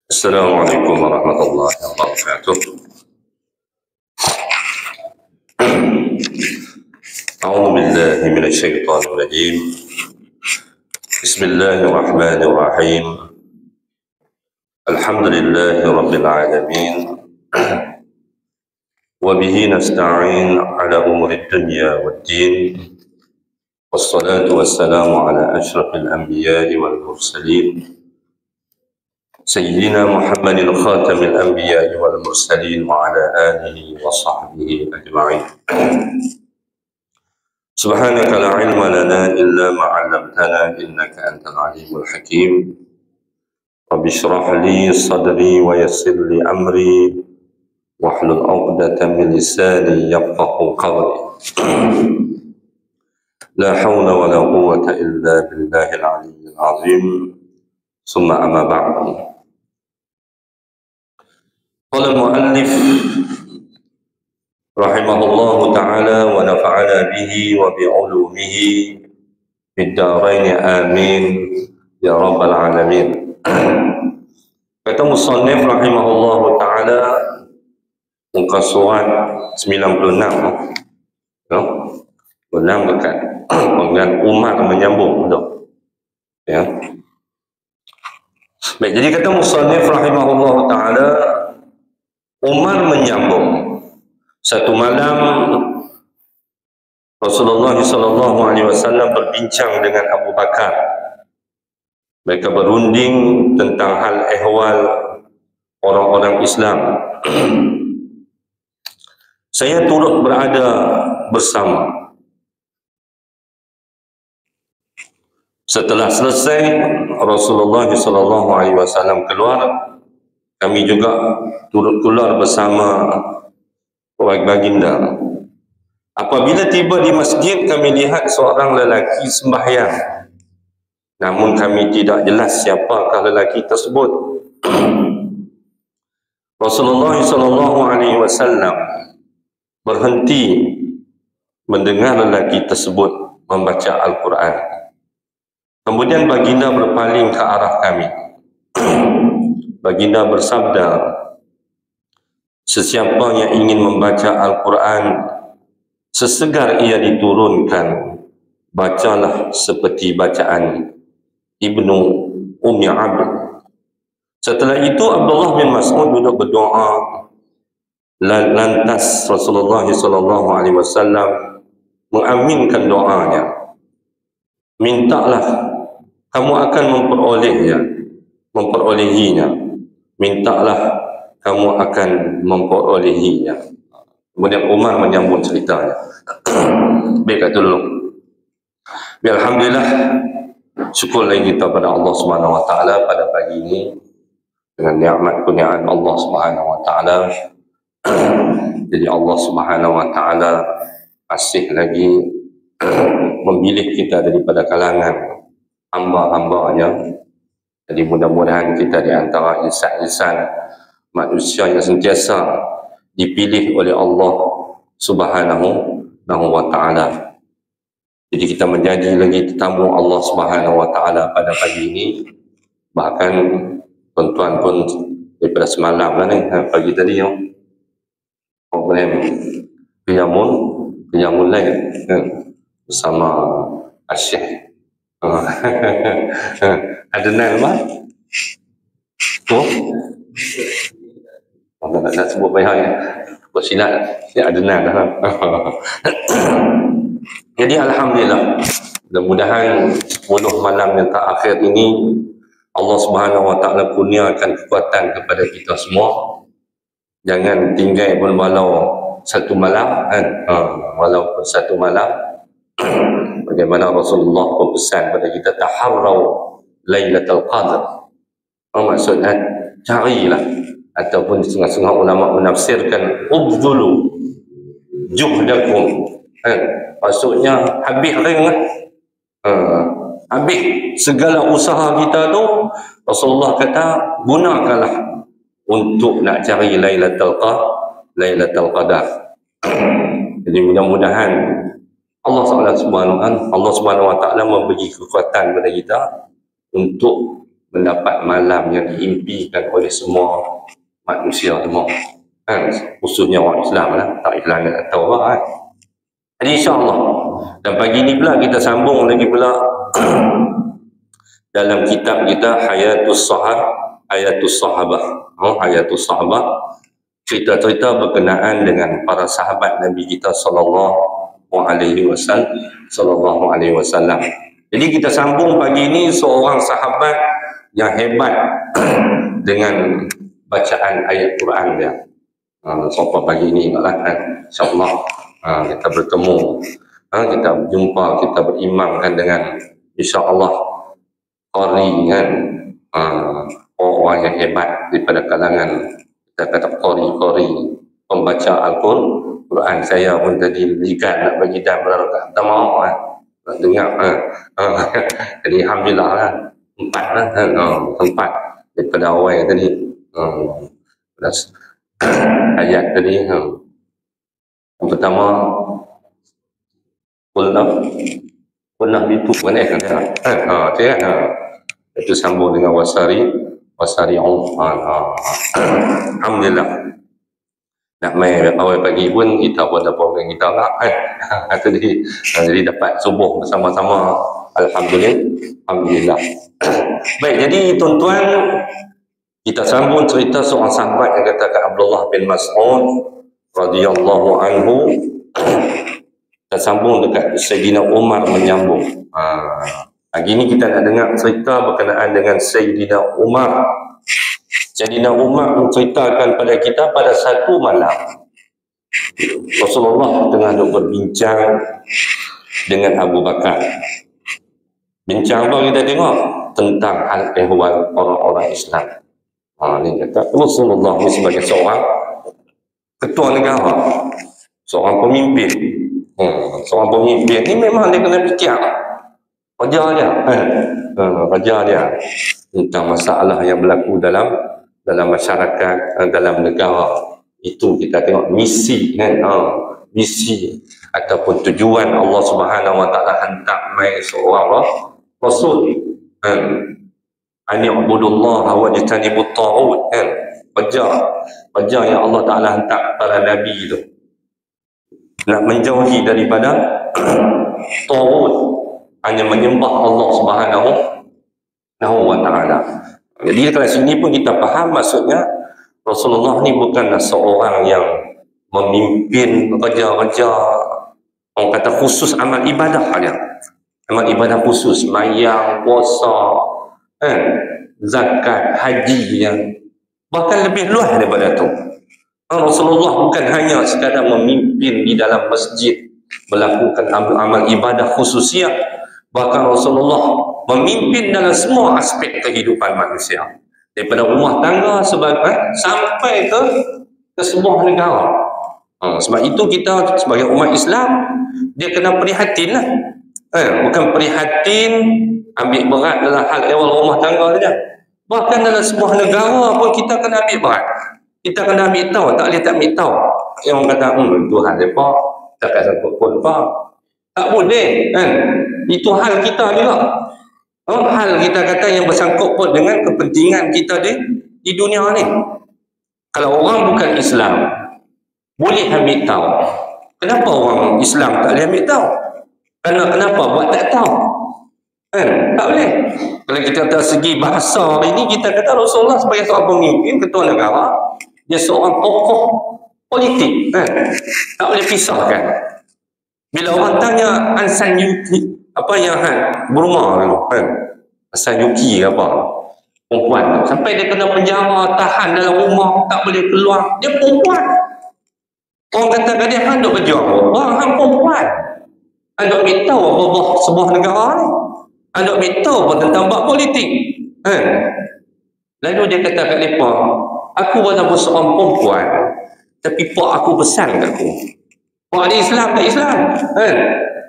السلام عليكم ورحمة الله وبركاته. أعوذ بالله من الشيطان الرجيم. بسم الله الرحمن الرحيم. الحمد لله رب العالمين، وبه نستعين على أمور الدنيا والدين، والصلاة والسلام على أشرف الأنبياء والمرسلين سيدنا محمد خاتم الأنبياء والمرسلين وعلى آله وصحبه أجمعين. سبحانك لا علم لنا إلا ما علمتنا إنك أنت العليم الحكيم. رب اشرح لي صدري ويسر لي أمري واحلل عقدة من لساني يفقه قولي. لا حول ولا قوة إلا بالله العلي العظيم. ثم أما بعد. قال المؤلف رحمه الله تعالى ونفعنا به وبعلومه في الدارين آمين يا رب العالمين. Kata musannif rahimahullah ta'ala, muka surat 96 ya, benar dekat dengan umat menyambung tu ya. Baik, jadi kata musannif rahimahullah ta'ala, Umar menyambung. Satu malam Rasulullah SAW berbincang dengan Abu Bakar. Mereka berunding tentang hal ehwal orang-orang Islam. Saya turut berada bersama. Setelah selesai Rasulullah SAW keluar, kami juga turut keluar bersama baginda. Apabila tiba di masjid, kami lihat seorang lelaki sembahyang. Namun kami tidak jelas siapakah lelaki tersebut. Rasulullah SAW berhenti mendengar lelaki tersebut membaca Al-Quran. Kemudian baginda berpaling ke arah kami. Baginda bersabda, sesiapa yang ingin membaca Al-Quran sesegar ia diturunkan, bacalah seperti bacaan Ibnu Ummi Abd. Setelah itu Abdullah bin Mas'ud duduk berdoa. Lantas Rasulullah SAW mengaminkan doanya. Mintalah, kamu akan memperolehinya. Mintalah, kamu akan memperolehinya. Kemudian Umar menyambung ceritanya. Baik, kata dulu. Alhamdulillah, syukur lagi kita pada Allah Subhanahu Wa Taala pada pagi ini dengan nikmat kurniaan Allah Subhanahu Wa Taala. Jadi Allah Subhanahu Wa Taala masih lagi memilih kita daripada kalangan hamba-hambanya. Jadi mudah-mudahan kita di antara insan-insan manusia yang sentiasa dipilih oleh Allah Subhanahu wa Ta'ala. Jadi kita menjadi lagi tetamu Allah Subhanahu wa Ta'ala pada pagi ini. Bahkan tuan-tuan pun daripada semalam lah ni, pagi tadi yang program Qiyamul Lail bersama Asyik. Adnan apa? Tu? Nak sebut bayang ya? Buat silat ya, Adnan dah. Jadi alhamdulillah, mudah-mudahan 10 malam yang terakhir ini Allah Subhanahu Wa Taala kurniakan kekuatan kepada kita semua. Jangan tinggal pun walau satu malam kan, walaupun satu malam. Bagaimana Rasulullah berpesan pada kita, taharrau Lailatul Qadr. Maksudnya carilah, ataupun setengah-setengah ulama menafsirkan ubdulu juhdakum. Maksudnya habis ring lah. Habis segala usaha kita tu, Rasulullah kata gunakanlah untuk nak cari Lailatul Qadar. Jadi mudah-mudahan Allah Subhanahu Wa Taala memberi kekuatan kepada kita untuk mendapat malam yang diimpikan oleh semua manusia semua, kan? Khususnya orang Islam lah, tak Islam tak tahu apa kan. Jadi insyaAllah, dan pagi ni pula kita sambung lagi pula dalam kitab kita Hayatus Sahabah, Hayatus Sahabah, cerita-cerita berkenaan dengan para sahabat Nabi kita sallallahu alaihi wasallam. Jadi kita sambung pagi ini seorang sahabat yang hebat dengan bacaan ayat Quran dia. Sampai pagi ini insya-Allah kita bertemu, kita berjumpa, kita berimamkan dengan insya-Allah qari kan, orang yang hebat daripada kalangan kita kata qari pembaca Al-Quran. Saya pun tadi ligat nak bagi dan berangkat tak mau nak dengar. Jadi alhamdulillah lah, 4 lah, tempat daripada awal tadi, ayat tadi. Yang pertama Qulna bitu kan itu sambung dengan wasari'u. Alhamdulillah, nak main awal pagi pun kita pun ada program kita lah jadi dapat subuh bersama-sama. Alhamdulillah. Baik, jadi tuan-tuan, kita sambung cerita seorang sahabat yang katakan Abdullah bin Mas'ud radhiyallahu anhu. Kita sambung dekat Sayyidina Umar menyambung. Hari ini kita nak dengar cerita berkenaan dengan Sayyidina Umar. Sayyidina Umar menceritakan pada kita pada satu malam Rasulullah tengah duk berbincang dengan Abu Bakar. Bincang apa kita tengok? Tentang hal ehwal orang-orang Islam. Ini kata Rasulullah ni sebagai seorang ketua negara, seorang pemimpin. Seorang pemimpin ni memang dia kena fikir raja dia tentang masalah yang berlaku dalam masyarakat, dalam negara. Itu kita tengok misi kan, misi ataupun tujuan Allah Subhanahu wa taala hantar mai seorang rasul an ya'budullaha wa yajtanibut taghut kan. Raja yang Allah taala hantar para nabi itu nak menjauhi daripada taghut, hanya menyembah Allah Subhanahu wa taala. Jadi kalau sini pun kita faham maksudnya Rasulullah ni bukanlah seorang yang memimpin raja-raja, orang kata khusus amal ibadah dia. Amal ibadah khusus, mayang, puasa, zakat, haji yang bahkan lebih luas daripada tu. Rasulullah bukan hanya sekadar memimpin di dalam masjid, melakukan amal ibadah khususiyah, bahkan Rasulullah memimpin dalam semua aspek kehidupan manusia, daripada rumah tangga sampai ke sebuah negara. Sebab itu kita sebagai umat Islam, dia kena prihatin lah. Bukan prihatin ambil berat dalam hal ehwal rumah tangga saja, bahkan dalam sebuah negara pun kita kena ambil berat. Kita kena ambil tahu, tak boleh tak ambil tahu. Yang orang kata Tuhan mereka takkan sangkut pun apa, tak boleh kan. Itu hal kita juga. Hal kita kata yang bersangkut pun dengan kepentingan kita di dunia ni. Kalau orang bukan Islam boleh ambil tahu, kenapa orang Islam tak boleh ambil tahu? Kenapa buat tak tahu? Tak boleh. Kalau kita kata segi bahasa ini, kita kata Rasulullah sebagai seorang pemimpin, ketua negara, dia seorang tokoh politik, tak boleh pisahkan. Bila orang tanya Ansan Yuki, apa yang Burma Ansan Yuki apa, perempuan sampai dia kena penjara, tahan dalam rumah, tak boleh keluar, dia perempuan. Orang kata dia duk berjuang orang perempuan, duk minta apa sebuah negara ni, duk minta apa tentang bab politik. Lalu dia kata kat mereka, aku walaupun seorang perempuan, tapi pak aku pesan kat aku, pak dia Islam tak Islam,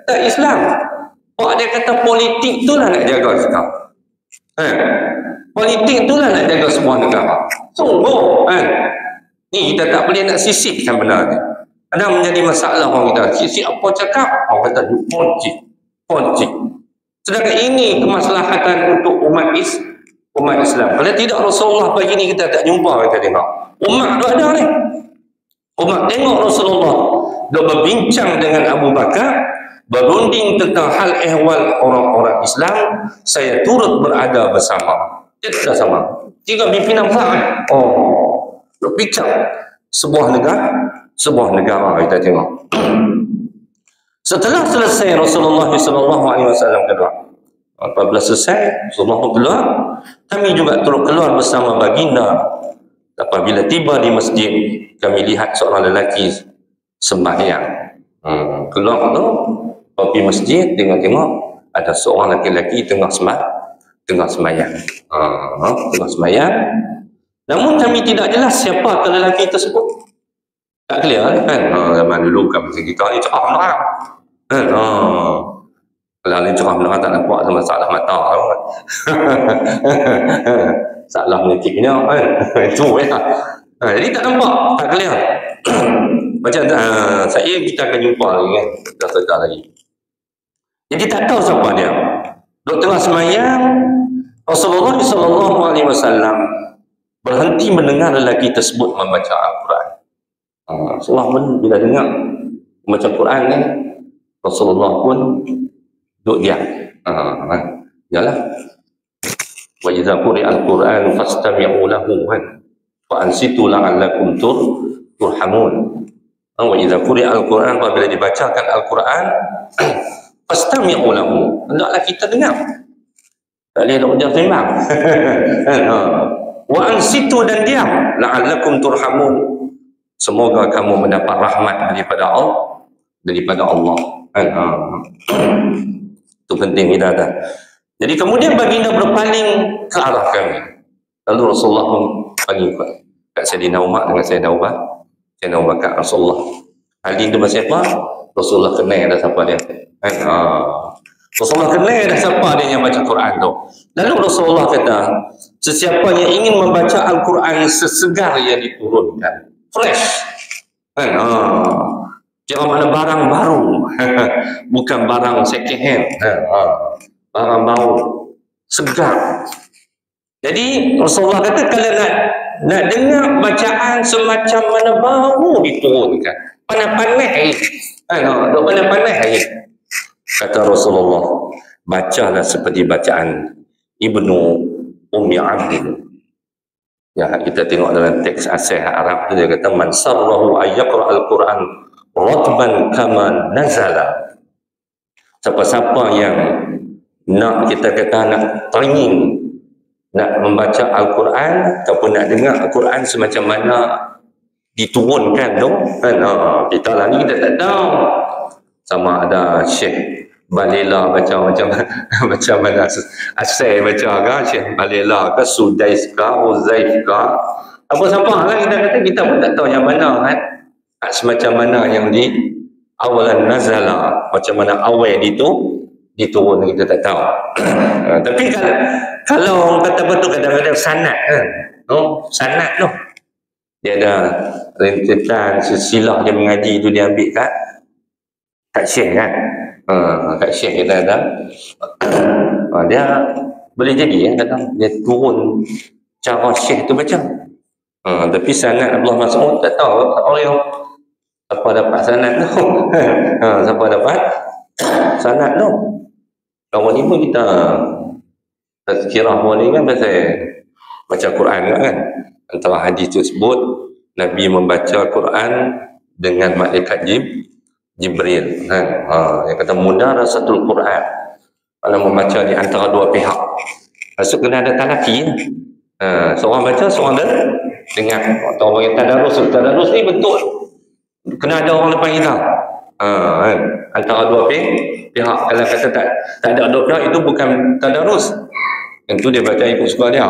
tak Islam. Pak dia kata politik tu lah nak jaga kita, politik tu lah nak jaga sebuah negara. Sungguh ni kita tak boleh nak sisipkan benda ni. Ada menjadi masalah orang kita, sisip apa cakap, orang kata politik. Sedangkan ini kemaslahatan untuk umat Islam, umat Islam. Kalau tidak Rasulullah pagi ni kita tak jumpa, kita tengok. Umat tu ada ni. Umat tengok Rasulullah dia berbincang dengan Abu Bakar, berunding tentang hal ehwal orang-orang Islam, saya turut berada bersama. Dia tidak sama. Tiga pimpinan besar. Oh, berbincang sebuah negara kita tengok. Setelah selesai Rasulullah SAW keluar, apabila selesai Rasulullah pun keluar, kami juga turut keluar bersama baginda. Apabila tiba di masjid, kami lihat seorang lelaki sembahyang. Keluar tu pergi masjid, tengok-tengok ada seorang lelaki tengah sembahyang. Tengah sembahyang. Namun kami tidak jelas siapa lelaki tersebut. Tak clear kan? Zaman dulu kan macam kita ni cerah menerang. Kan? Kalau ni cerah menerang tak nampak sama salah mata kan? Salah menyekiknya kan? Itu ya. Jadi tak nampak, tak clear. Macam kita akan jumpa lagi kan? Dah sedar lagi. Jadi tak tahu siapa dia. Duk tengah semayang, Rasulullah SAW berhenti mendengar lelaki tersebut membaca Al-Quran. Rasulullah pun bila dengar membaca Quran ni, Rasulullah pun duduk diam. Yalah. Wa idza quri'al Qur'an fastami'u lahu wa ansitu la'allakum turhamun. Wa idza quri'al Qur'an, apabila dibacakan Al-Quran, fastami'u lahu, hendaklah kita dengar. Tak boleh nak ujar sembang. Wa ansitu, dan diam, la'allakum turhamun, semoga kamu mendapat rahmat daripada Allah. Itu penting kita ada. Jadi kemudian baginda berpaling ke arah kami. Lalu Rasulullah pun panggil kat Sayyidina Umar dengan Sayyidina Abu Bakar. Rasulullah Ali itu pasal apa? Rasulullah kenal dah siapa dia. Rasulullah kenal dah siapa dia yang baca Quran tu. Lalu Rasulullah kata, sesiapa yang ingin membaca Al-Quran sesegar yang diturunkan, fresh, kan? Kira mana barang baru, bukan barang second hand, barang baru, segar. Jadi Rasulullah kata, kalau nak dengar bacaan semacam mana baru diturunkan, panas-panas, duk panas-panas lagi. Kata Rasulullah, bacalah seperti bacaan Ibnu Ummi Abdin. Ya, kita tengok dalam teks asal Arab tu, dia kata, man sarrahu ayyaqra al-Quran ratban kama nazala. Siapa-siapa yang nak, kita kata nak teringin, nak membaca Al-Quran ataupun nak dengar Al-Quran semacam mana diturunkan tu kan, kita lah ni kita tak tahu sama ada Syekh Balela baca macam mana Asai baca ke, Syekh Balela ke, Sudais ke, Uzaif ke, apa siapa lah kita pun tak tahu yang mana kan, semacam mana yang di awalan nazala, macam mana awal diturun kita tak tahu. Tapi kalau orang kata betul, kadang-kadang sanad kan, sanad tu dia ada rentetan silsilah dia mengaji tu, dia ambil kat Syekh kan, kat Syekh kita ada dia boleh jadi kadang dia turun cara Syekh tu baca. Tapi sanad Abdullah Mas'ud tak tahu orang yang siapa dapat sanad tu. Siapa dapat sanad tu. Kawan ni pun kita tazkirah boleh kan pasal baca Quran kan. Antara hadis tu sebut Nabi membaca Quran dengan malaikat Jibril kan. Yang kata mudarasatul Quran, kalau membaca di antara dua pihak. Maksud kena ada talaki. Seorang baca, seorang dengar. Atau orang yang tadarus ni betul kena ada orang depan kita. Kan? Antara dua pihak. Kalau kata tak ada dua pihak, itu bukan tadarus. Tentu dia baca ikut suka dia.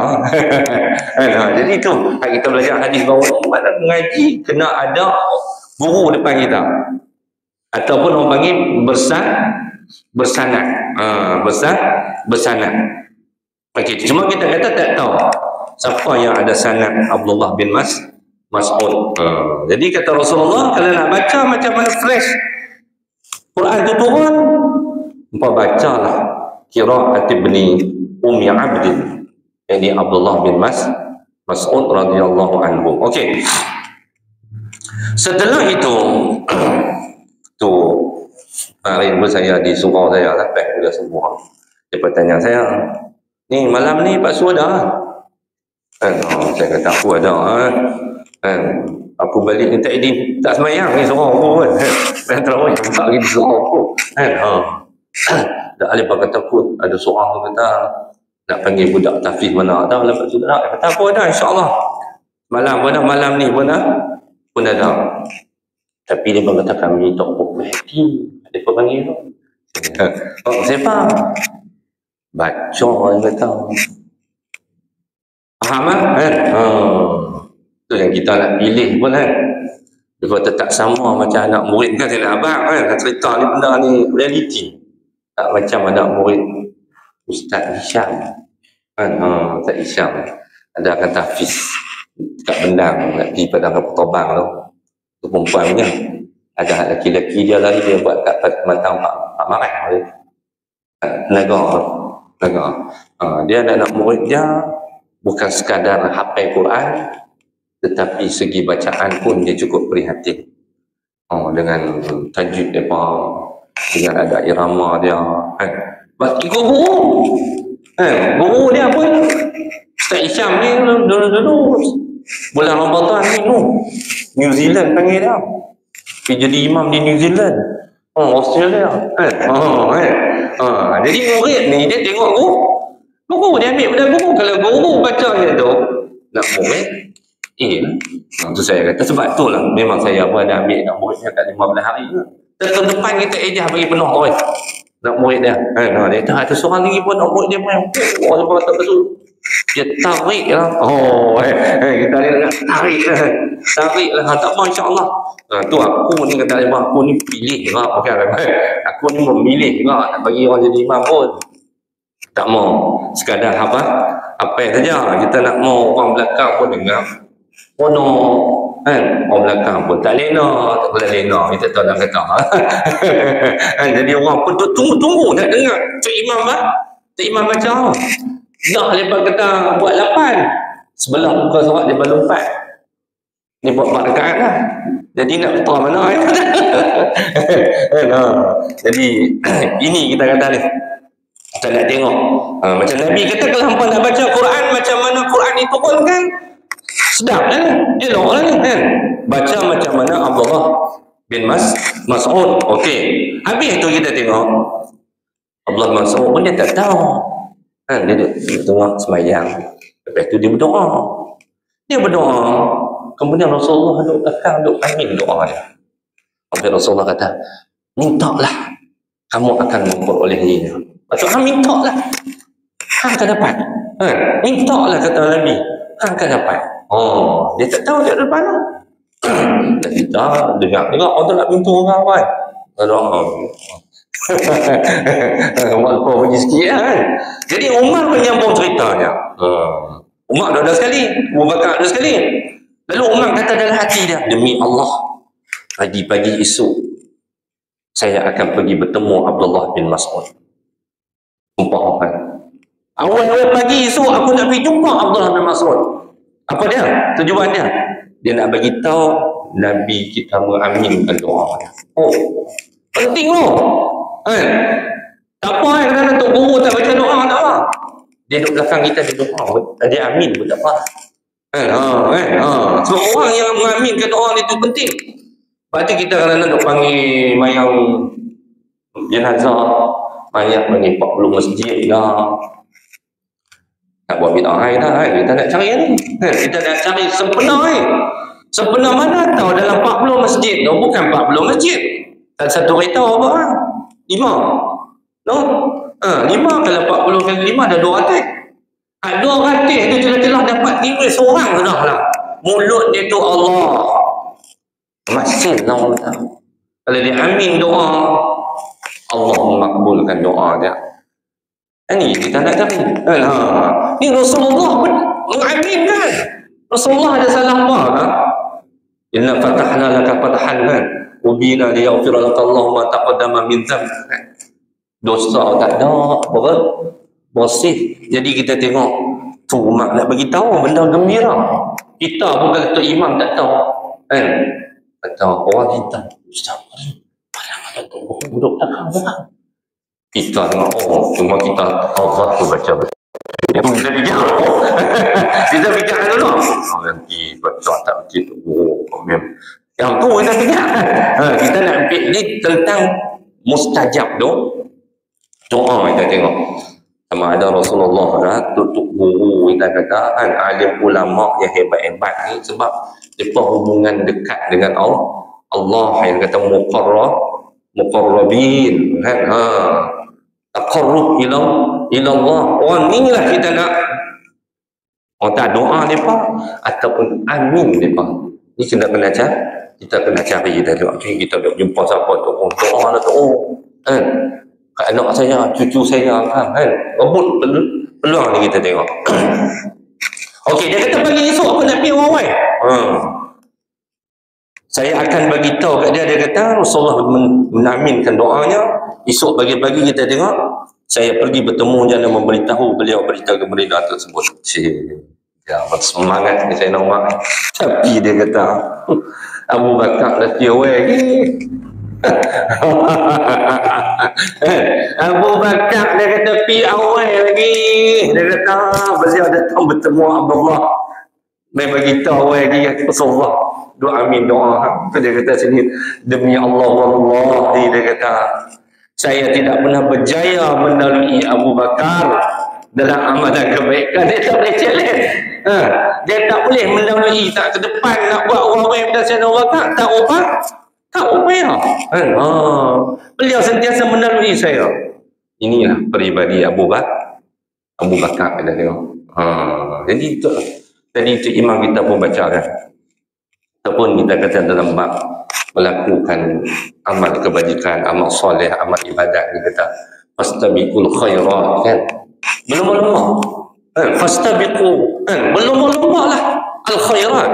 Jadi itu kita belajar hadis bahawa mana mengaji kena ada guru depan kita. Ataupun orang panggil bersanad. Bersanad. Okey, cuma kita kata tak tahu siapa yang ada sanad Abdullah bin Mas'ud. Jadi kata Rasulullah, kalau nak baca macam mana fresh Quran tu turun, bacalah qiraat Ibni Ummi Abdin. Ini Abdullah bin Mas'ud radhiyallahu anhu. Okey. Setelah itu tu hari pun saya di surau saya lah, baik sudah semua. Dia bertanya saya, ni malam ni Pak Su ada? Saya kata aku ada. Aku balik ni tak semayang ni surau aku kan. Dan terawih tak lagi di surau aku. Dah Alif kata aku ada seorang tu kata nak panggil budak tahfiz mana ada. Lepas tu tak kata aku ada, insyaAllah malam pun ada, malam ni pun ada. Tapi dia berkata kami tak berhati. Dia panggil tu. Siapa? Baca dia kata. Faham kan? Tu yang kita nak pilih pun kan. Dia kata tak sama macam anak murid kan, saya nak abang kan. Cerita ni benda ni realiti. Tak macam anak murid Ustaz Hisham kan. Ustaz Hisham ada akan tahfiz kat Bendang, nak pergi pada Petobang tu. Tu perempuan punya. Ada lelaki-lelaki dia lari, dia buat kat matang Pak Marah tu. Naga. Dia anak murid dia bukan sekadar hafal Quran, tetapi segi bacaan pun dia cukup prihatin. Dengan tajwid dia, dengan ada irama dia kan. Ikut guru guru dia pun Ustaz Hisham ni dulu bulan Ramadan ni New Zealand panggil dia pergi jadi imam di New Zealand, Australia kan. Jadi murid ni dia tengok guru dia ambil pada guru. Kalau guru baca dia tu nak murid tu saya kata sebab tu lah memang saya pun ada ambil nak muridnya kat 15 hari tu. Tahun depan kita ejah bagi penuh orang nak murid dia. Dia tak ada seorang lagi pun nak murid dia main. Dia kata betul. Dia tarik lah. Kita nak tarik lah. Tak apa, insyaAllah. Tu aku ni kata aku ni pilih lah. Aku ni memilih lah nak bagi orang jadi imam pun. Tak mau sekadar apa saja. Kita nak mau orang belakang pun dengar. Orang belakang pun tak lena, tak boleh lena, kita tahu nak kata. Jadi orang pun tunggu nak dengar Cik Imam baca. Dah lepas kata buat 8 sebelah buka surat dia baru 4. Ni buat 4 rakaat lah. Jadi nak betul mana jadi ini kita kata ni. Kita nak tengok macam Nabi kata kalau hampa nak baca Quran macam mana Quran itu pun kan sedap kan, elok lah ni kan. Baca macam mana Abdullah bin Mas'ud. Okey, habis tu kita tengok Abdullah bin Mas'ud pun dia tak tahu kan. Dia tengok semayang, lepas tu dia berdoa. Kemudian Rasulullah duduk belakang, duduk amin doa dia. Sampai Rasulullah kata, mintalah kamu akan memperolehinya. Maksudnya mintalah, akan dapat. Mintalah kata Nabi, akan dapat. Dia tak tahu dia ada depan tu. Kita dengar orang tu nak pintu orang kan. Umar kau pergi sikit kan. Jadi Umar menyambung ceritanya. Umar dah sekali, Abu Bakar dah sekali. Lalu Umar kata dalam hati dia, demi Allah, pagi-pagi esok saya akan pergi bertemu Abdullah bin Mas'ud. Sumpah kan. Awal-awal pagi esok aku nak pergi jumpa Abdullah bin Mas'ud. Apa dia? Tujuan dia? Dia nak bagi tahu Nabi kita mengaminkan doa dia. Penting loh. Tak apa kerana Tok Guru tak baca doa, tak apa. Dia duduk belakang kita, dia doa. Dia amin pun tak apa. Sebab orang yang mengaminkan doa itu penting. Lepas tu kita kerana nak panggil mayang jenazah, mayang panggil 40 masjid lah. Nak buat bid'ah dah kan. Kita nak cari ni. Kita nak cari sempena ni. Sempena mana tahu dalam 40 masjid tu bukan 40 masjid. Dan satu kereta berapa orang? 5. No? 5 kalau 40 kali 5 ada 200. 200 tu jelas-jelas dapat tinggal seorang dah lah. Mulut dia tu Allah. Masih lah. Kalau dia amin doa, Allah makbulkan doa dia. Ini kita nak cari. Ini Rasulullah pun mengaminkan. Rasulullah ada salah apa? Inna fatahna laka fatahan kan. Ubina liyaghfira laka Allahu ma taqaddama min dhanbik. Dosa tak ada, bersih. Jadi kita tengok Tu umat nak bagi tahu benda gembira. Kita bukan kata imam tak tahu. Kan? Kata orang kita, Ustaz, mana tu duduk belakang. Kita tengok, oh, cuma kita Allah tu baca. Kita fikir, kita fikir dulu. Nanti baca tak begitu. Oh, yang tu kita fikir. Kita nak ambil ni tentang mustajab tu. Doa kita tengok. Sama ada Rasulullah tutup guru kita kata kan, alim ulama yang hebat-hebat ni sebab mereka hubungan dekat dengan Allah yang kata muqarrabin kan, taqarrub ila Allah. Orang ni lah kita nak orang tak doa mereka ataupun amin mereka ni kita kena cari dari kita jumpa siapa tu, oh doa lah tu, oh kan anak saya, cucu saya kan, rebut peluang ni kita tengok. Okey, dia kata bagi esok apa nak pergi orang-orang. Saya akan bagi tahu kat dia kata Rasulullah menaminkan doanya. Esok pagi-pagi kita tengok, saya pergi bertemu dia dan memberitahu beliau berita gembira tersebut. Ya, semangat ni saya nak buat. Tapi dia kata Abu Bakar dah tiawai lagi. Abu Bakar dia kata pi awal lagi. Dia kata beliau datang bertemu Abdullah, mai bagi tahu lagi Rasulullah doa amin doa. Dia kata sini, demi Allah wallahi, dia kata saya tidak pernah berjaya melalui Abu Bakar dalam amalan kebaikan. Dia tak boleh challenge. Dia tak boleh melalui, tak ke depan nak buat orang-orang yang berdasan Abu Bakar, tak upaya. Beliau sentiasa melalui saya. Inilah peribadi Abu Bakar kita tengok. Jadi itu imam kita pun baca kan. Ataupun kita kata dalam bab melakukan amal kebajikan, amal soleh, amal ibadat, kita kata fastabiqul khairat kan. Belum-belum. Fastabiqu kan. Belum-belum lah al khairat,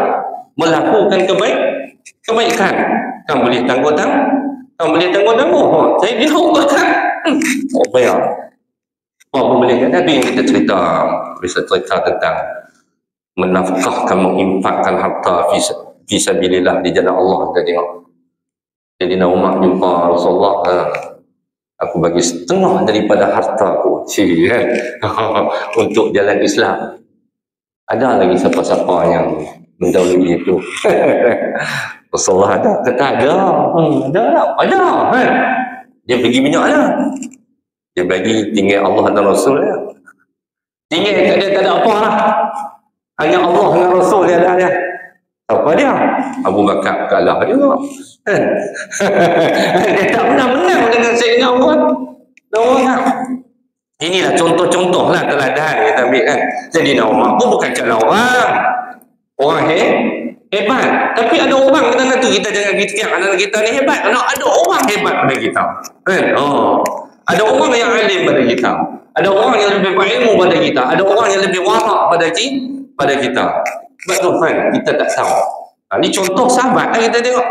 melakukan kebaikan. Kan boleh tangguh. Saya dia Abu Bakar. Apa ya? Apa boleh kan? Tapi kita bisa cerita tentang menafkahkan, menginfakkan harta fi sabilillah di jalan Allah. Kita tengok. Jadi Umar jumpa Rasulullah, aku bagi setengah daripada hartaku kan? Untuk jalan Islam. Ada lagi siapa-siapa yang mendahului itu? Rasulullah ada? Kata ada. Ada kan? Dia bagi minyak lah. Dia bagi tinggal Allah dan Rasul dia. Tinggal kat dia tak ada apa lah. Hanya Allah dan Rasul dia ada dia. Apa dia? Abu Bakar kalah juga. Kan? Dia tak pernah menang dengan Sayyidina Umar. Inilah contoh-contoh lah teladan kita ambil kan. Sayyidina Umar pun bukan calon orang hebat. Tapi ada orang kata tu, kita jangan fikir anak kita ni hebat. Ada orang hebat pada kita. Kan? Ada orang yang alim pada kita. Ada orang yang lebih berilmu pada kita. Ada orang yang lebih warak pada kita. Sebab tu kan kita tak tahu. Ini contoh sahabat lah kita tengok.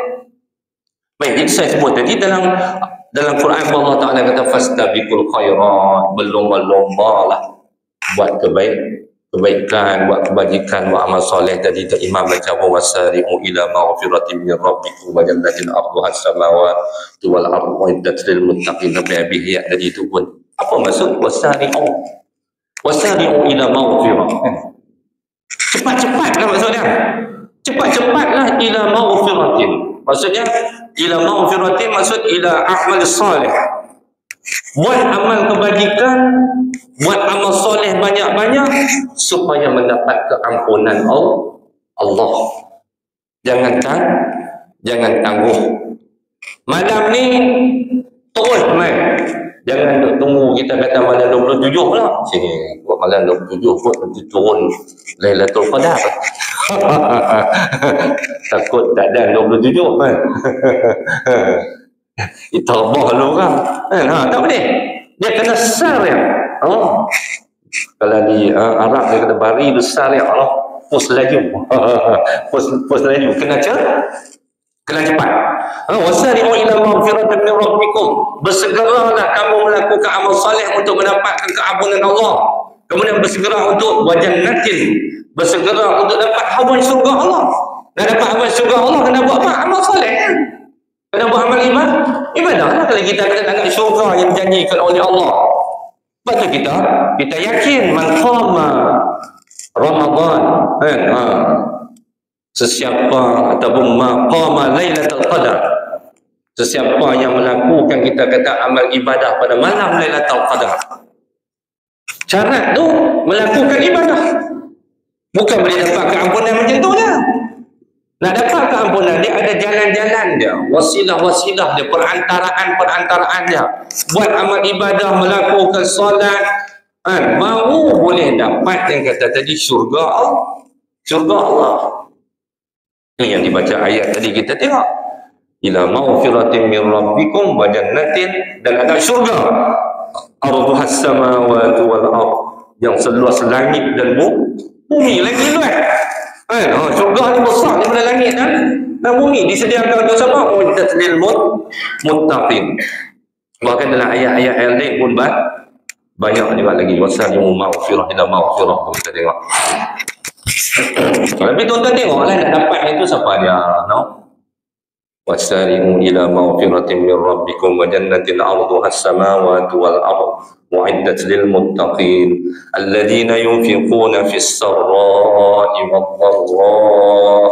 Baik, itu saya sebut tadi dalam Quran Allah Ta'ala kata fastabiqul khairat, berlomba-lomba lah buat kebaikan, buat kebajikan, buat amal soleh. Tadi Imam baca wasari'u ila maghfiratin min rabbikum wa jannatin arduha as-samawati wal ardu uiddat lil muttaqin. Nabi tadi itu pun apa maksud wasari'u ila maghfirah? Cepat-cepatlah maksudnya. Cepat-cepatlah ila maghfiratin. Maksudnya ila maghfiratin maksud ila amal soleh. Buat amal kebajikan, buat amal soleh banyak-banyak supaya mendapat keampunan Allah. Jangan tangguh. Malam ni terus main. Jangan tunggu kita kata malam 27 pula. Sini buat malam 27 pun nanti turun Lailatul Qadar. Takut tak ada 27 kan. Kita rebah dulu kan. Tak boleh. Dia kena syariah. Kalau di Arab dia kata bari syariah. Pus laju. Pus laju. Kena cepat. Wasari'u ila maghfiratin min rabbikum. Bersegeralah kamu melakukan amal soleh untuk mendapatkan keampunan Allah. Kemudian bersegera untuk wajannatin, bersegera untuk dapat hawan syurga Allah. Nak dapat hawan syurga Allah kena buat apa? Amal soleh. Kena buat amal ibadah lah kalau kita nak syurga yang dijanjikan oleh Allah. Lepas tu kita yakin man qama Ramadan, sesiapa ataupun ma qama Lailatul Qadar, sesiapa yang melakukan kita kata amal ibadah pada malam Lailatul Qadar. Syarat tu melakukan ibadah. Bukan boleh dapat keampunan macam tu je. Nak dapat keampunan dia ada jalan-jalan dia, wasilah-wasilah dia, perantaraan dia. Buat amal ibadah, melakukan solat, baru boleh dapat yang kata tadi syurga Allah. Ini yang dibaca ayat tadi kita tengok. Ila maghfiratin min rabbikum wa jannatin, dan ada syurga arduhas samawati wal ardh, yang seluas langit dan bumi lagi luas. Syurga ni besar daripada langit dan bumi, disediakan untuk siapa? Uiddat lil muttaqin. Bahkan dalam ayat-ayat yang lain pun banyak juga lagi. Wasari'u maghfirah ila maghfirah, kita tengok. Tapi tuan-tuan tengoklah nak dapat itu siapa dia, wasari'u ila maghfiratin min rabbikum wa jannatin 'arduha as-samawati wal ardh u'iddat lil muttaqin alladhina yunfiquna fis sarra'i wad dharra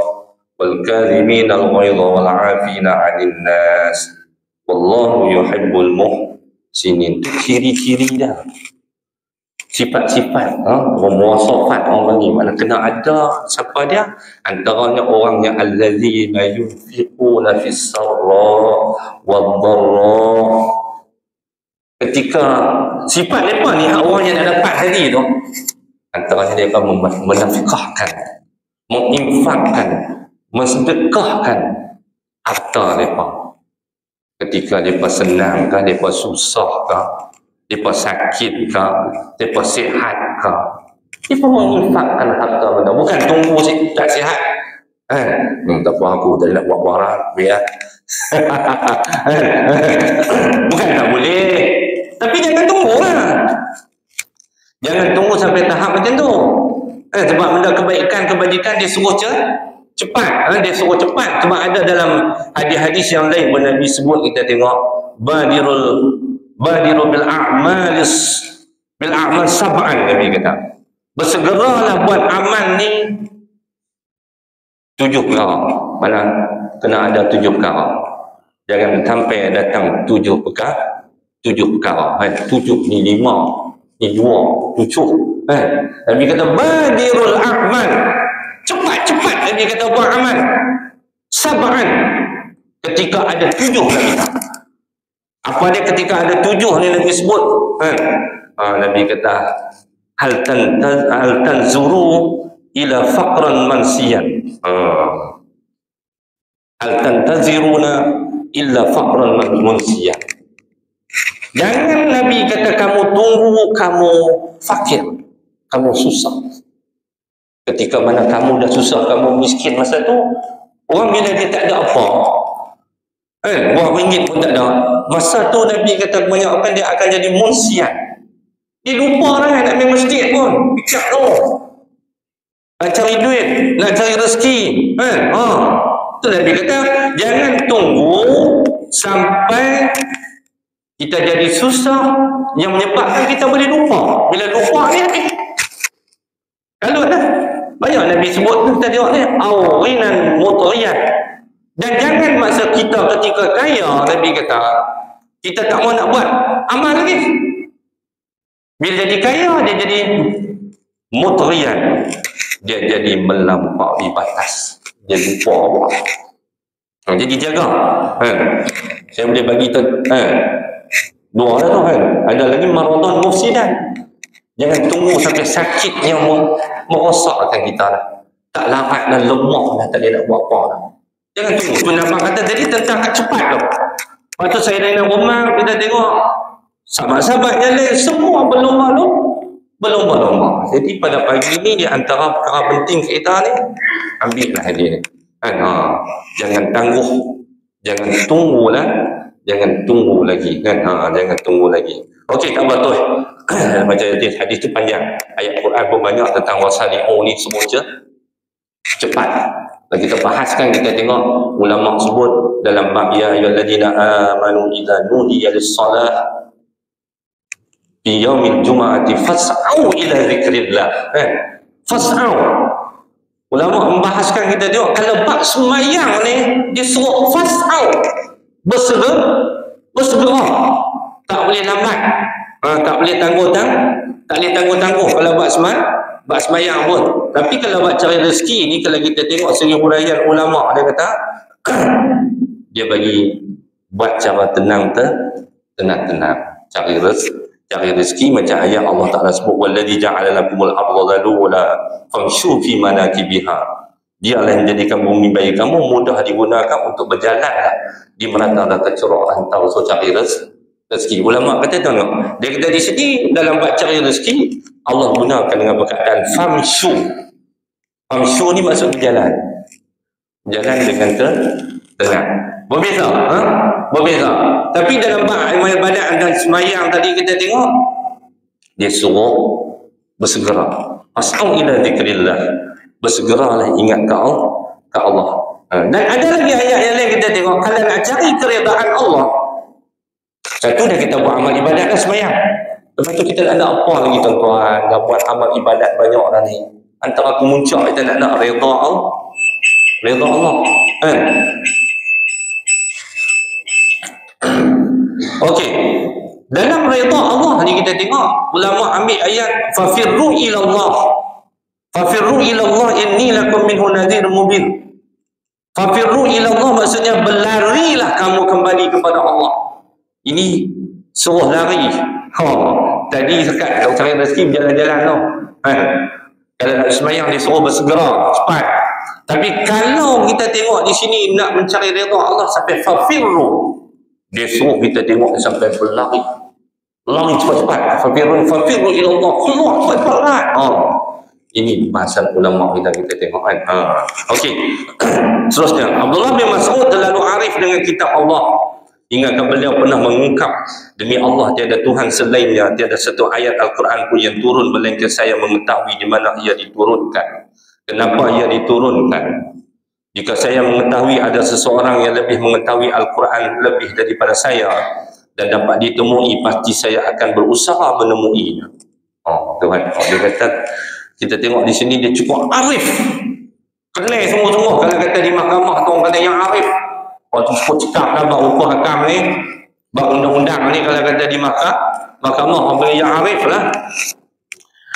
wal kadhimina al ghaidha wal 'afina 'anil nas wallahu yuhibbul muhsinin. Ciri-ciri dah, sifat-sifat muwasafat orang ni, mana kena ada siapa dia? Antaranya orang yang allazina yunfiquna fis sarra wad dharra. Ketika sifat mereka ni, orang yang nak dapat tadi tu, antaranya dia akan menafikahkan, menginfakkan, mensedekahkan harta mereka. Ketika mereka senang kah, mereka susah kah, mereka sakit kah, mereka sihat kah, mereka menginfakkan harta mereka. Bukan tunggu tak sihat. Tak apa, aku tak nak buat barang, biar. Bukan tak boleh. Tapi jangan tunggu lah. Jangan tunggu sampai tahap macam tu. Sebab benda kebaikan, kebajikan dia suruh cepat. Dia suruh cepat. Sebab ada dalam hadis-hadis yang lain pun Nabi sebut, kita tengok, badiru bil a'mal sab'an, Nabi kata. Bersegeralah buat amal ni 7 perkara. Mana kena ada 7 perkara. Jangan sampai datang 7 perkara. 7 perkara. 7 ni 5, ni 2, 7. Nabi kata badirul a'mal. Cepat-cepat Nabi kata buat amal. Sab'an. Ketika ada 7 Nabi. Apa dia ketika ada 7 ni Nabi sebut? Nabi kata hal tanzuru ila faqran mansiyan. Hal tantaziruna illa faqran mansiyan. Jangan Nabi kata kamu tunggu kamu fakir, kamu susah. Ketika mana kamu dah susah, kamu miskin masa tu, orang bila dia tak ada apa, buah ringgit pun tak ada, masa tu Nabi kata kebanyakan dia akan jadi munsian. Dia lupa lah nak pergi masjid pun, fikir tu. Nak cari duit, nak cari rezeki. Tu Nabi kata jangan tunggu sampai kita jadi susah yang menyebabkan kita boleh lupa. Bila lupa ni habis. Kalau dah banyak Nabi sebut tu, kita tengok ni awinan mutriyat. Dan jangan masa kita ketika kaya, Nabi kata kita tak mau nak buat amal lagi. Bila jadi kaya, dia jadi mutriyat. Dia jadi melampaui batas. Dia lupa. Jadi jaga. Saya boleh bagi dua dah tu ada lagi maradhan mufsidan. Jangan tunggu sampai sakit yang merosakkan kita lah. Tak larat dan lemah dah, tak ada nak buat apa dah. Jangan tunggu. Tu Nabi kata tadi tentang cepat tu. Lepas tu saya nak Umar, kita tengok sahabat-sahabat yang lain semua berlomba-lomba. Jadi pada pagi ni di antara perkara penting kita ni, ambillah dia ni. Jangan tangguh. Jangan tunggulah Jangan tunggu lagi kan. Jangan tunggu lagi. Okey, tak betul. Macam hadis tu panjang. Ayat Quran pun banyak tentang wasali'u ni semua cepat. Dan kita bahaskan, kita tengok ulama sebut dalam bab ya ayyuhallazina amanu idza nudiya lis-salah fi yaumil jumu'ati fas'au ila dzikrillah. Fas'au. Ulama membahaskan, kita tengok kalau bab sembahyang ni dia suruh fas'au. Bersegera. Tak boleh lambat. Tak boleh tangguh-tangguh kalau bab sembahyang pun. Tapi kalau buat cari rezeki ni, kalau kita tengok segi huraian ulama, dia kata dia bagi buat cara tenang, cari rezeki macam ayat Allah Taala sebut wallazi ja'ala lakumul arda dhalula famshu fi manakibiha. Dialah yang jadikan bumi bagi kamu mudah digunakan untuk berjalan di merata-rata curug rantau, so cari rezeki. Ulama kata tengok, dia kata di sini dalam bab cari rezeki Allah gunakan dengan perkataan famshu. Famshu ni maksud berjalan dengan tenang. Berbeza, berbeza. Tapi dalam bab ibadat dan sembahyang tadi kita tengok dia suruh bersegera. As'au ila dzikrillah. Bersegeralah ingat ke Allah. Dan ada lagi ayat yang lain kita tengok, kalau nak cari keredaan Allah, satu dah kita buat amal ibadat dan sembahyang. Lepas tu kita nak ada apa lagi tuan-tuan? Dah buat amal ibadat banyak dah ni. Antara kemuncak kita nak redha Allah. Okey. Dalam redha Allah ni kita tengok ulama ambil ayat fafirru ila Allah. Fafirru ila Allah inni lakum minhu nadhirun mubin. Fafirru ila Allah maksudnya berlarilah kamu kembali kepada Allah. Ini suruh lari. Tadi sekat kalau cari rezeki berjalan-jalan tau. Kalau nak sembahyang dia suruh bersegera, cepat. Tapi kalau kita tengok di sini nak mencari redha Allah sampai fafirru, dia suruh kita tengok sampai berlari. Lari cepat-cepat. Fafirru ila Allah. Keluar cepat-cepat. Ini bahasa ulama kita tengok kan. Okey. Seterusnya, Abdullah bin Mas'ud terlalu arif dengan kitab Allah. Ingatkan beliau pernah mengungkap, demi Allah tiada Tuhan selainnya, tiada satu ayat Al-Quran pun yang turun melainkan saya mengetahui di mana ia diturunkan. Kenapa ia diturunkan? Jika saya mengetahui ada seseorang yang lebih mengetahui Al-Quran lebih daripada saya dan dapat ditemui, pasti saya akan berusaha menemuinya. Tuhan, dia kata, kita tengok di sini dia cukup arif. Kenal semua-semua. Kalau kata di mahkamah tu orang kata yang arif. Waktu cukup cekap lah bak hukum hakam ni, bak undang-undang ni, kalau kata di mahkamah orang yang arif lah.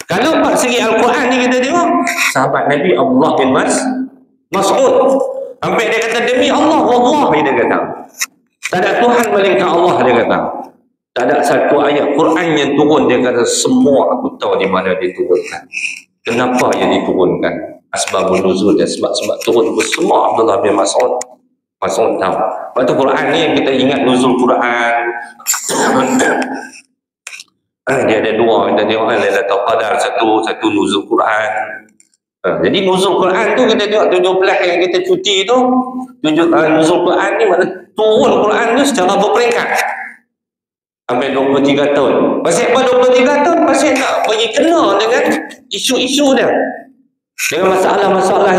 Kalau bak segi Al-Quran ni kita tengok sahabat Nabi Abdullah bin Mas'ud sampai dia kata demi Allah wallahi, dia kata tak ada Tuhan melainkan Allah, dia kata tak ada satu ayat Quran yang turun, dia kata semua aku tahu di mana diturunkan, kenapa yang diturunkan, asbabun nuzul dan sebab-sebab turun pun semua Abdullah bin Mas'ud tahu. Lepas tu Quran ni yang kita ingat nuzul Quran dia ada dua, kita tengok kan, Lailatul Qadar satu nuzul Quran. Jadi nuzul Quran tu kita tengok 17 yang kita cuti tu, nuzul Quran ni makna turun Quran tu secara berperingkat sampai 23 tahun. Pasal apa 23 tahun? Pasal nak bagi kena dengan isu-isu dia, dengan masalah-masalah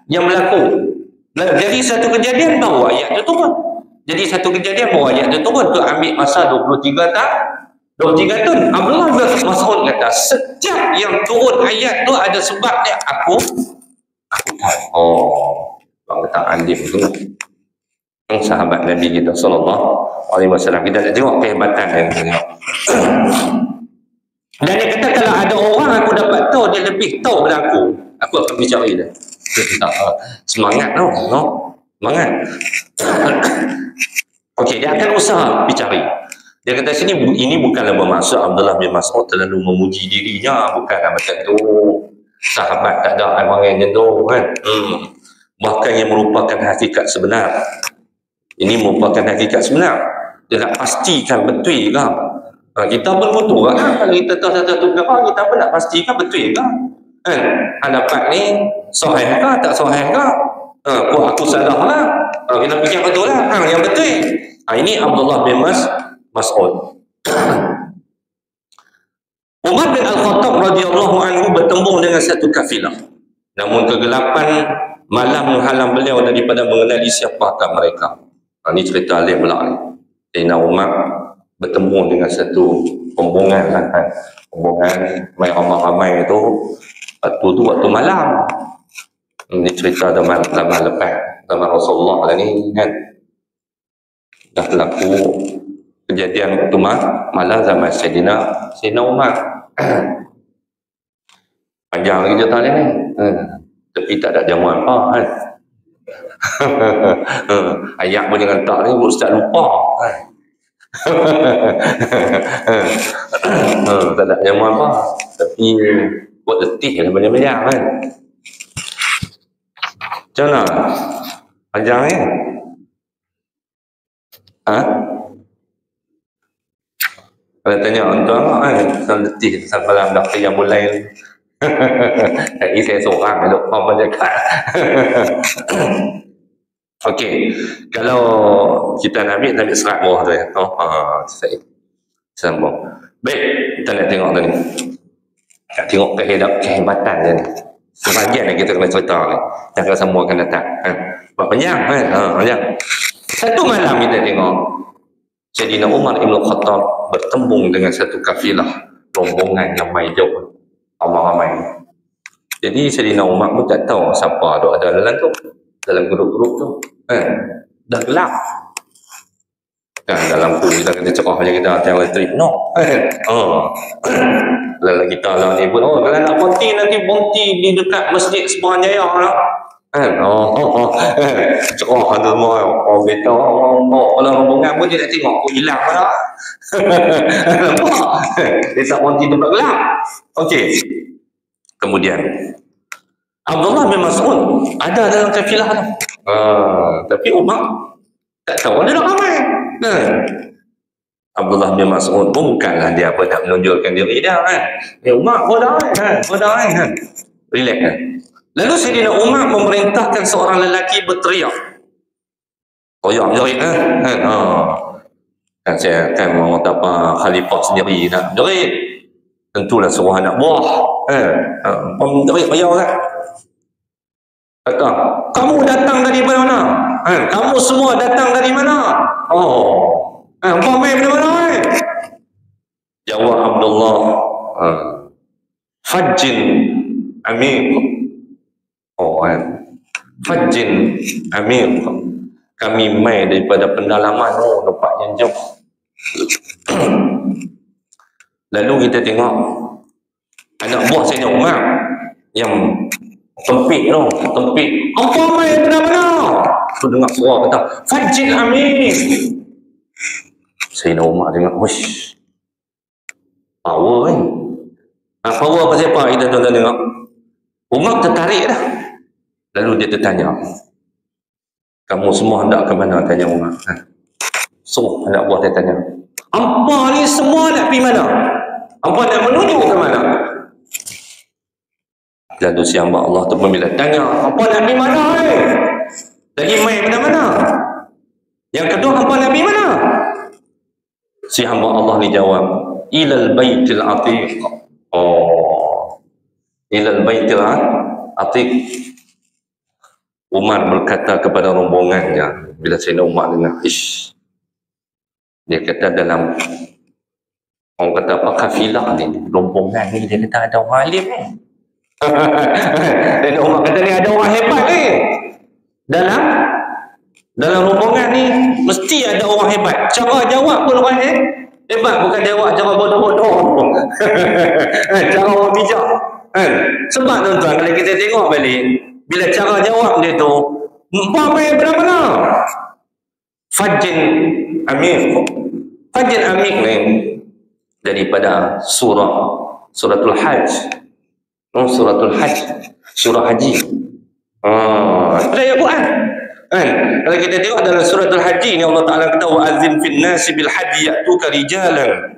yang berlaku. Jadi satu kejadian baru ayat tu turun. Jadi satu kejadian baru ayat tu turun. Tu ambil masa 23 tahun. Abdullah bin Mas'ud kata setiap yang turun ayat tu ada sebab dia. Aku tahu. Bang kata alim tu yang sahabat Nabi kita sallallahu alaihi wasallam. Kita nak tengok kehebatan yang tengok. Dan dia kata kalau ada orang aku dapat tahu dia lebih tahu daripada aku akan bicara dia. Semangat tau, semangat. Okey, dia akan usaha bicara. Dia kata sini ini bukanlah bermaksud Abdullah bin Mas'ud terlalu memuji dirinya, bukanlah macam tu. Sahabat tak ada orang yang tu kan. Bahkan yang merupakan hakikat sebenar. Ini merupakan hakikat sebenar. Dia nak pastikan betul ke? Kita pun betul kan? Kalau kita tahu satu perkara, kita pun nak pastikan betul ke? Kan? Hadapan ni sahih ke tak sahih ke? Aku salah lah. Kita fikir betul lah. Yang betul. Ini Abdullah bin Mas'ud. Umar bin Al-Khattab radhiyallahu anhu bertembung dengan satu kafilah. Namun kegelapan malam menghalang beliau daripada mengenali siapakah mereka. Ini cerita lain pula ni. Sayyidina Umar bertemu dengan satu rombongan kan. Rombongan main ramai-ramai tu. Waktu malam. Ini cerita zaman lepas. Zaman Rasulullah lah ni kan. Dah berlaku kejadian waktu malam zaman Sayyidina Umar. Panjang lagi cerita ni. Tapi tak ada jamuan apa kan. Ayat pun jangan tak ni, Ustaz lupa kan. Tak ada jamuan apa. Tapi buat letih lah banyak-banyak kan. Macam mana? Panjang ni? Kalau tanya tuan kan, saya letih sampai malam dah yang mulai. Ini saya seorang duduk apa cakap. Okey, kalau kita nak ambil serat bawah tu ya. Saya sambung. Baik, kita nak tengok tadi. Nak tengok kehebatan dia ni. Sebahagian yang kita kena cerita ni. Jangan semua akan datang. Buat panjang kan? Panjang. Satu malam kita tengok Sayyidina Umar Ibn Khattab bertembung dengan satu kafilah rombongan yang mai jauh ramai-ramai. Jadi Sayyidina Umar pun tak tahu siapa ada dalam tu, dalam grup-grup tu dah gelap kan. Dalam lampu kita kena cerah macam kita tiang elektrik Lalu kita lah ni pun kalau nak berhenti nanti berhenti di dekat Masjid Sepahan Jaya lah kan. Cerah tu semua orang kata kalau rombongan pun dia nak tengok hilang lah. Nampak dia tak berhenti tempat gelap. Okey, kemudian Abdullah bin Mas'ud ada dalam kafilah tu. Tapi Umar tak tahu dia dah ramai. Abdullah bin Mas'ud pun bukanlah dia apa nak menonjolkan diri dia kan. Umar bodoh kan. Relax kan. Lalu Sayyidina Umar memerintahkan seorang lelaki berteriak. Jerit kan. Kan saya kan mau apa khalifah sendiri nak jerit. Tentulah suruh anak buah. Jerit bayar kan. Kata, kamu datang dari mana? Kamu semua datang dari mana? Apa main dari mana? Jawab Abdullah, Fajjin Amir. Fajjin Amir. Kami main daripada pendalaman tempat yang jauh. Lalu kita tengok anak buah Sayyidina Umar yang tempik tu, apa main dari mana? Tu dengar suara kata, Fajjin Amir. Sayyidina Umar dengar, wish, power kan? Power apa siapa kita tuan-tuan dengar? Umar tertarik dah. Lalu dia tertanya, kamu semua hendak ke mana? Tanya Umar. So, anak buah dia tanya, hampa ni semua nak pergi mana? Hampa nak menuju ke mana? Lalu si hamba Allah tu pun bila tanya, hampa nak pergi mana? Lagi main mana-mana? Yang kedua, hampa nak pergi mana? Si hamba Allah ni jawab, ilal baitil atiq. Ilal baitil atiq. Umar berkata kepada rombongannya, bila Sayyidina Umar dengar, dia kata dalam, orang kata apa, kafilah ni, rombongan ni, dia kata ada orang alim ni. Sayyidina Umar kata ni ada orang hebat ni. Dalam rombongan ni, mesti ada orang hebat. Cara jawab pun orang hebat, bukan jawab cara bodoh-bodoh. Cara orang bijak. Sebab tuan-tuan, kalau kita tengok balik, bila cara jawab dia tu, apa main benar-benar? Fajjin Amir. Fajjin Amir ni daripada suratul Hajj. Suratul Hajj, surah haji. Ayat Quran. Kalau kita tengok dalam suratul haji ni, Allah Taala kata, wa azim fil nasi bil haji ya'tuka rijalan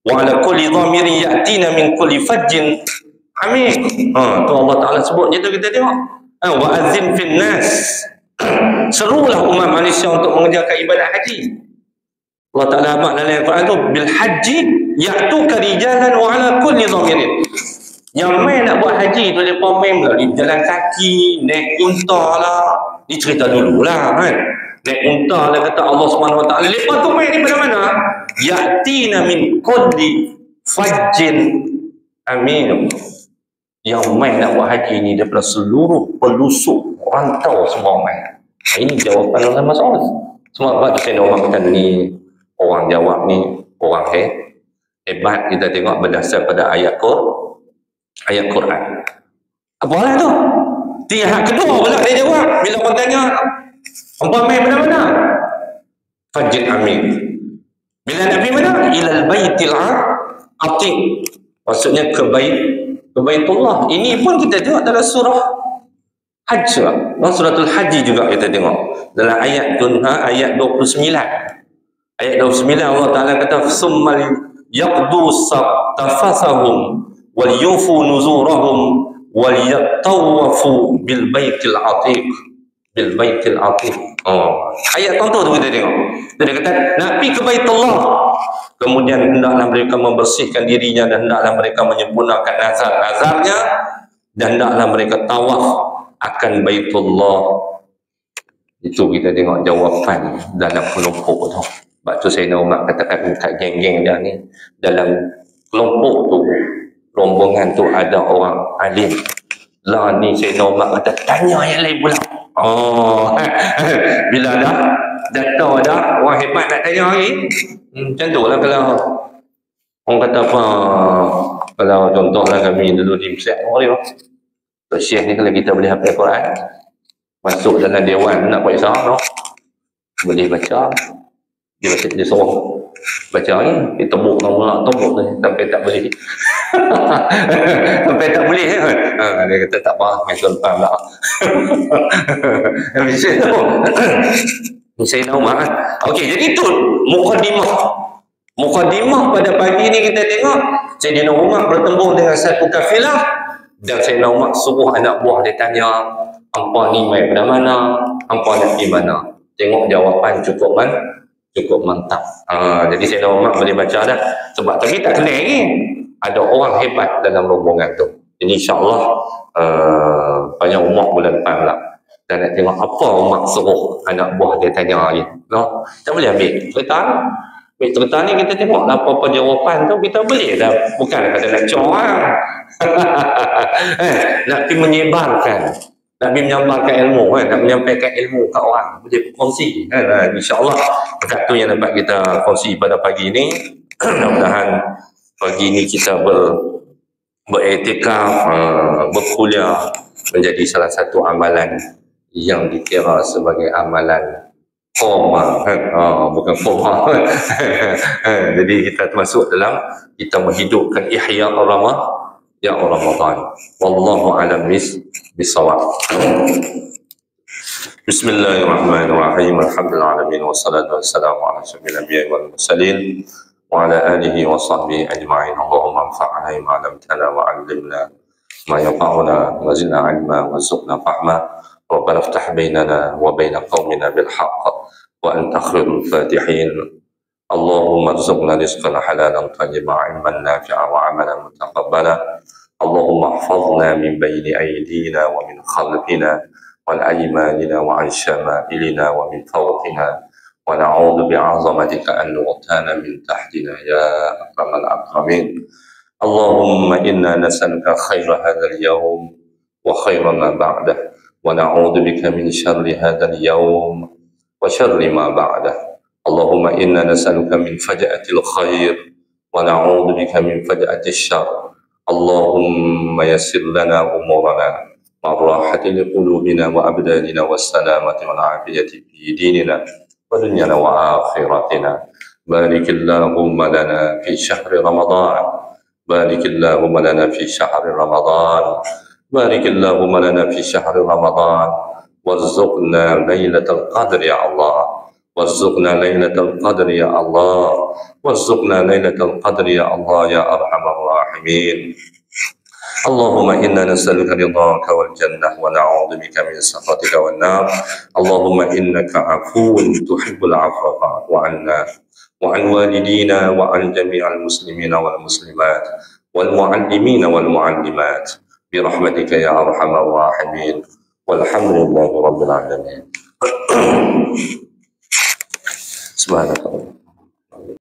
wa ala kulli dhamirin ya'tina min kulli fajjin amir. Tu Allah Taala sebut je tu, kita tengok. Wa azim fil nas. Serulah umat manusia untuk mengerjakan ibadat haji. Allah Ta'ala amat dalam Al-Quran tu, bil haji ya'tuka rijalan wa ala kulli dhamirin. Yang main nak buat haji tu, dia main pula di jalan kaki, naik unta lah. Ni cerita dulu lah kan. Naik unta lah kata Allah SWT. Lepas tu main ni mana-mana. Ya'tina min kulli fajjin amin. Yang main nak buat haji ni daripada seluruh pelusuk rantau semua main. Ini jawapan Allah Mas'ud. Semua sebab tu saya nak kata ni, orang jawab ni orang hebat. Kita tengok berdasar pada ayat Quran. Apalah tu? Tiap kedua pula dia jawab. Bila orang tanya, hampa main mana-mana? Fajjin amin. Bila nak pergi mana? Ilal baitil atiq. Maksudnya ke Baitullah. Ini pun kita tengok dalam surah Hajj. Suratul Haji juga kita tengok. Dalam ayat ayat 29. Ayat 29 Allah Ta'ala kata, summal yaqdu tafasahum wal yufu nuzurahum wal yatawafu bil baitil atiq. Bil baitil atiq. Ayat contoh tu kita tengok. Dia kata nak pergi ke Baitullah, kemudian hendaklah mereka membersihkan dirinya dan hendaklah mereka menyempurnakan nazar-nazarnya dan hendaklah mereka tawaf akan Baitullah. Itu kita tengok jawapan dalam kelompok tu. Sebab tu saya nak Umar katakan kat geng-geng dia ni, dalam kelompok tu, rombongan tu ada orang alim. Lah ni saya nak Umar kata, tanya yang lain pula. Bila dah tahu dah, orang hebat nak tanya lagi. Macam tu lah kalau orang kata apa, kalau contohlah kami dulu di Mesir, Syekh ni kalau kita boleh hafal Quran, masuk dalam dewan nak buat isyarat, boleh baca. Dia suruh baca ni, dia tebuk pula tebuk tu sampai tak boleh. Sampai tak boleh kan. Dia kata tak apa, main lepas pula. Saya tahu mak. Okey, jadi tu mukadimah pada pagi ni kita tengok Sayyidina Umar bertembung dengan satu kafilah, dan Sayyidina Umar suruh anak buah dia tanya, hampa ni main pada mana, hampa nak pergi mana. Tengok jawapan cukup mantap. Jadi Sayyidina Umar boleh baca dah. Sebab tadi tak kena lagi, ada orang hebat dalam rombongan tu. Jadi insyaAllah banyak Umar bulan depan pula. Dan nak tengok apa Umar suruh anak buah dia tanya lagi. No? Kita boleh ambil cerita ni, kita tengok apa-apa jawapan tu, kita boleh dah. Bukan kata nak corang. Nak pergi menyebarkan, nak pergi menyebarkan ilmu kan, nak menyampaikan ilmu ke orang, boleh berkongsi kan. InsyaAllah tu yang dapat kita kongsi pada pagi ini. Mudah-mudahan pagi ini kita beriktikaf, berkuliah menjadi salah satu amalan yang dikira sebagai amalan koma, bukan koma. Jadi kita termasuk dalam kita menghidupkan ihya Ramadan. Wallahu a'lam bis-shawab. Bismillahirrahmanirrahim. Alhamdulillahirabbil wassalatu wassalamu ala asyrafil anbiya'i wal mursalin wa ala alihi wa sahbihi ajma'in. Allahumma anfa'na bima 'allamtana wa 'allimna ma yanfa'una wa zidna 'ilma warzuqna fahma. ربنا افتح بيننا وبين قومنا بالحق وأنت خير الفاتحين. اللهم ارزقنا رزقا حلالا طيبا علما نافعا وعملا متقبلا. اللهم احفظنا من بين أيدينا ومن خلفنا وعن أيماننا وعن شمائلنا ومن فوقنا ونعوذ بعظمتك أن نغتال من تحتنا يا أكرم الأكرمين. اللهم إنا نسألك خير هذا اليوم وخير ما بعده ونعوذ بك من شر هذا اليوم وشر ما بعده. اللهم إنا نسألك من فجأة الخير ونعوذ بك من فجأة الشر. اللهم يسر لنا أمورنا مع الراحة لقلوبنا وأبداننا والسلامة والعافية في ديننا ودنيانا وآخرتنا. بارك اللهم لنا في شهر رمضان. بارك اللهم لنا في شهر رمضان. بارك اللهم لنا في شهر رمضان. وارزقنا ليلة القدر يا الله. وارزقنا ليلة القدر يا الله. وارزقنا ليلة القدر يا الله يا أرحم الراحمين. اللهم إنا نسألك رضاك والجنة ونعوذ بك من سخطك والنار. اللهم إنك عفو تحب العفو فاعف عنا. وعن والدينا وعن جميع المسلمين والمسلمات والمعلمين والمعلمات برحمتك يا أرحم الراحمين، والحمد لله رب العالمين. سبحانك اللهم